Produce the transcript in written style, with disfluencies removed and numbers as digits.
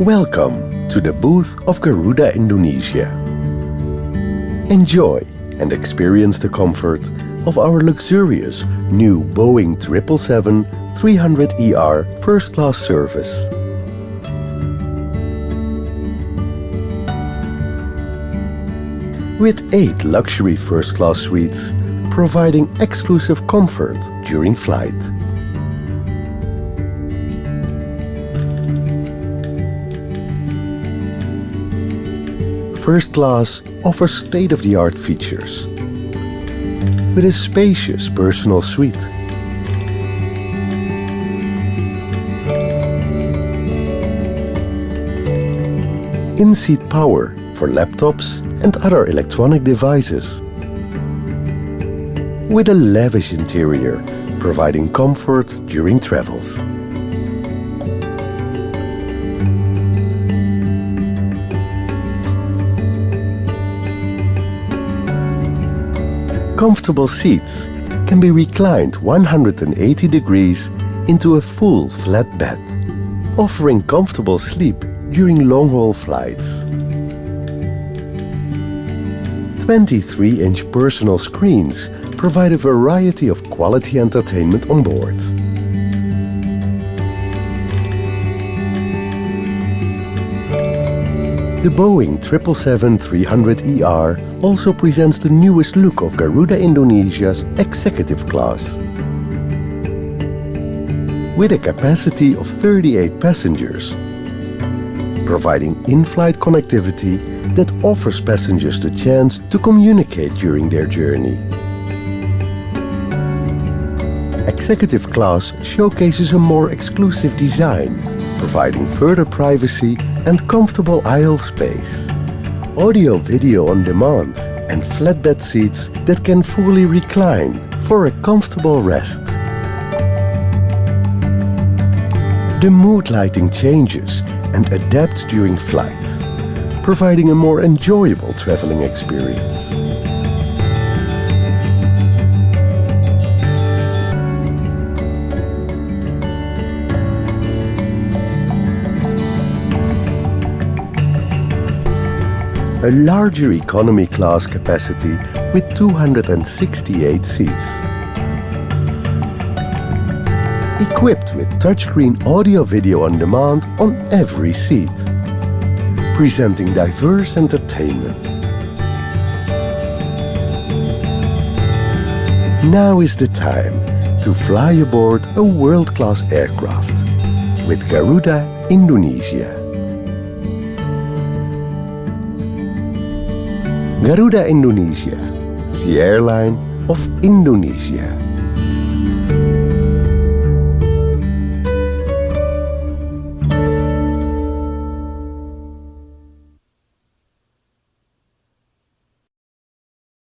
Welcome to the booth of Garuda Indonesia. Enjoy and experience the comfort of our luxurious new Boeing 777-300ER first-class service. With 8 luxury first-class suites, providing exclusive comfort during flight. First class offers state-of-the-art features with a spacious personal suite, in-seat power for laptops and other electronic devices, with a lavish interior providing comfort during travels. Comfortable seats can be reclined 180 degrees into a full flat bed, offering comfortable sleep during long-haul flights. 23-inch personal screens provide a variety of quality entertainment on board. The Boeing 777-300ER also presents the newest look of Garuda Indonesia's executive class. With a capacity of 38 passengers, providing in-flight connectivity that offers passengers the chance to communicate during their journey. Executive class showcases a more exclusive design, providing further privacy and comfortable aisle space. Audio video on demand and flatbed seats that can fully recline for a comfortable rest. The mood lighting changes and adapts during flight, providing a more enjoyable traveling experience. A larger economy class capacity with 268 seats. Equipped with touchscreen audio-video on demand on every seat, presenting diverse entertainment. Now is the time to fly aboard a world-class aircraft with Garuda Indonesia. Garuda Indonesia, the airline of Indonesia.